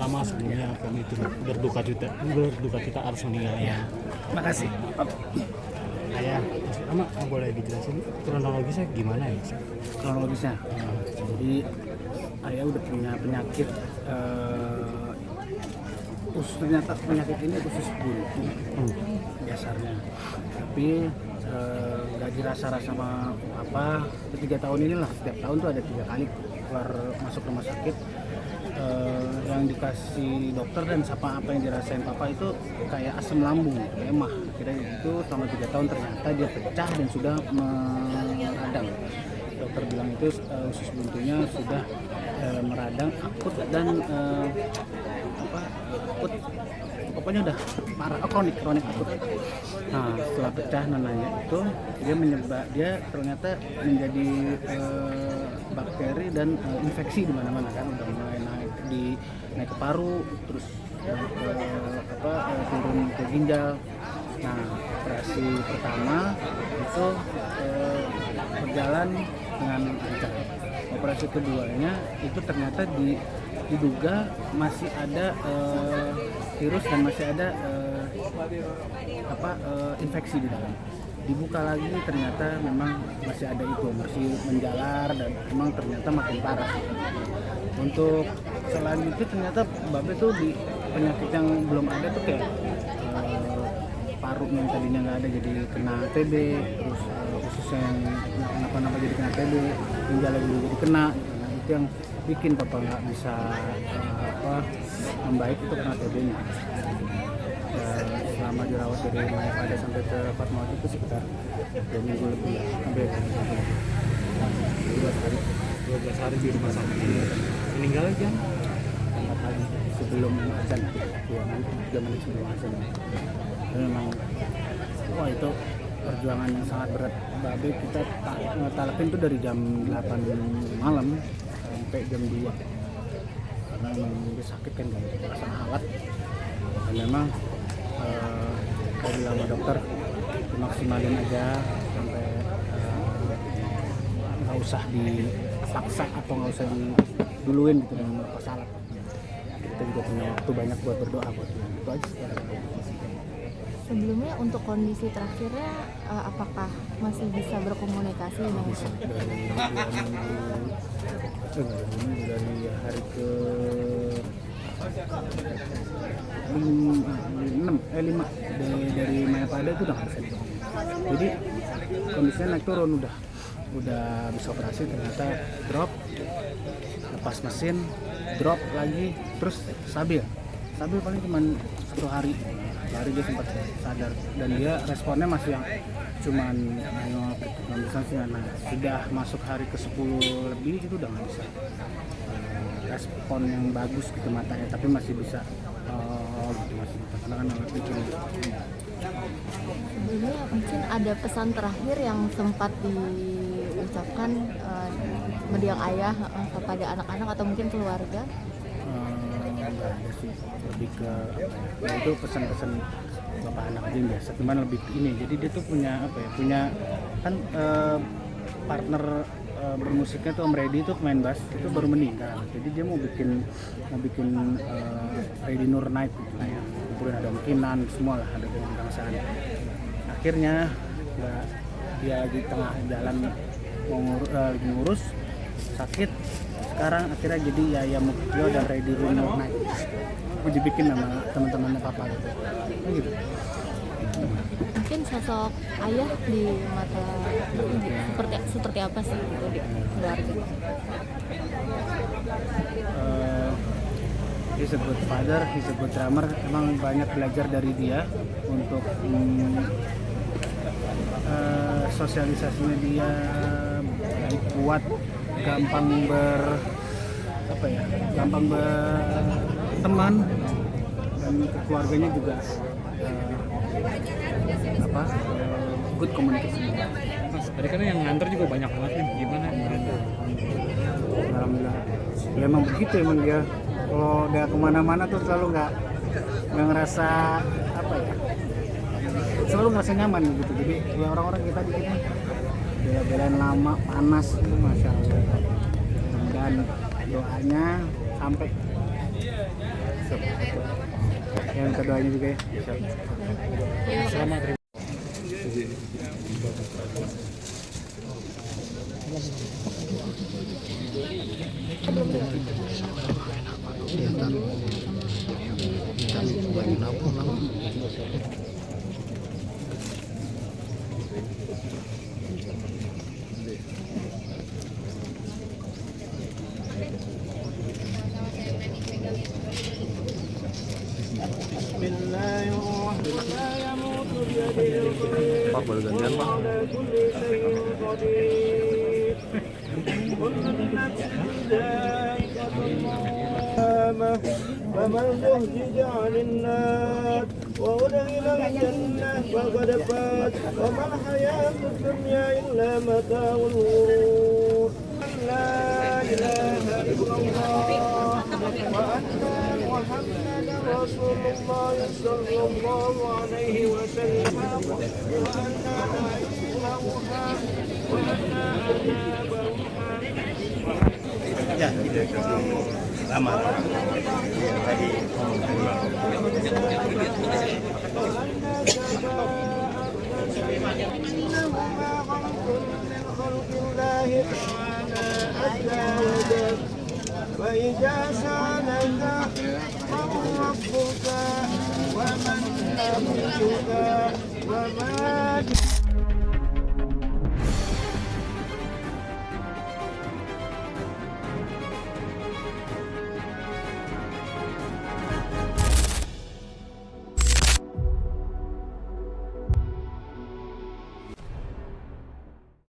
pertama sebelumnya kami berduka cita atas meninggalnya. Makasih. Ayah, pertama boleh dijelasin kronologisnya gimana ya? Kronologisnya. Jadi ayah udah punya penyakit ternyata penyakit ini usus buntu dasarnya. Tapi nggak dirasa-rasa sama apa. 3 tahun inilah setiap tahun tuh ada 3 kali keluar masuk rumah sakit. Yang dikasih dokter dan apa yang dirasain papa itu kayak asam lambung, emah. Akhirnya itu selama 3 tahun ternyata dia pecah dan sudah meradang. Dokter bilang itu usus buntunya sudah meradang akut dan akut, pokoknya udah parah, kronik akut. Nah setelah pecah nananya itu dia ternyata menjadi bakteri dan infeksi di mana-mana kan, udah mulai naik ke paru, terus turun ke ginjal. Nah operasi pertama itu berjalan dengan lancar. Operasi keduanya itu ternyata diduga masih ada virus dan masih ada infeksi di dalam. Dibuka lagi ternyata memang masih ada itu, masih menjalar dan memang ternyata makin parah. Untuk selanjutnya ternyata babe tuh di penyakit yang belum ada tuh kayak paru yang tadinya nggak ada jadi kena TB, terus ususnya yang kenapa jadi kena TB, ginjal juga jadi kena. Nah itu yang bikin papa nggak bisa membaik itu karena TB-nya. Selama dirawat dari Mayapada sampai ke Fatmawati itu sekitar 2 minggu lebih ya, sampai 12 hari di rumah sakit. Meninggal jam 4 hari sebelum azan, 3 menit sebelum azan. Dan memang itu perjuangan yang sangat berat. Babe kita talakin tuh dari jam 8 malam sampai jam 2 karena memang dia sakit kan, rasa alat. Dan memang saya bilang sama dokter dimaksimalin aja sampai nggak usah dipaksa atau nggak usah diduluin gitu dengan lepas alat. Kita juga punya waktu banyak buat berdoa buat dia. Itu aja sekarang. Sebelumnya untuk kondisi terakhirnya apakah masih bisa berkomunikasi dengan Bisa dari hari ke 5 dari Mayapada itu udah nggak bisa dibangun. Jadi kondisinya naik turun, udah bisa operasi, ternyata drop, lepas mesin, drop lagi, terus stabil paling cuma 1 hari dia sempat sadar dan dia responnya masih yang cuman nah sudah masuk hari ke 10 lebih itu udah nggak bisa respon yang bagus gitu matanya, tapi masih bisa gitu, masih karena kan bikin. Sebelumnya mungkin ada pesan terakhir yang sempat diucapkan mendiang ayah kepada anak-anak atau mungkin keluarga? Enggak ada sih, lebih ke itu pesan-pesan bapak anak aja yang biasa, cuman lebih ke ini. Jadi dia tuh punya kan partner bermusiknya tuh Om Reddy tuh pemain bass itu baru meninggal. Jadi dia mau bikin Reddy Nur Night gitu lah ya. Kemudian ada Om Kinan, semua lah ada dengan bangsaan. Akhirnya dia di tengah jalan mau ngurus sakit. Sekarang akhirnya jadi Yaya Mukio dan Reddy Nur Night. Mau dibikin sama teman-temannya papa gitu. Mungkin sosok ayah di mata seperti apa sih gitu di keluarga? He's a good father, he's a good drummer. Emang banyak belajar dari dia untuk sosialisasinya dia baik, kuat, gampang berteman, dan keluarganya juga good communication. Mas, tadi kan yang nganter juga banyak banget nih, gimana? Alhamdulillah. Ya emang begitu, emang dia kalau udah kemana-mana tuh selalu nggak ngerasa selalu ngerasa nyaman gitu. Jadi ya orang-orang kita di sini bela-belain lama panas itu, masya Allah. Dan doanya sampai Yang keduanya juga ya. Selamat terima Pak, baru gantian Pak. فمن زهزح عن النار وأدخل الجنة فقد فاز وما الحياة الدنيا إلا متاع الغرور لا إله إلا الله وأن محمدا رسول الله صلى الله عليه وسلم وأن نعيمها وأن عذابها Lama. Tadi وإذا سألك من ربك ومن نبيك وما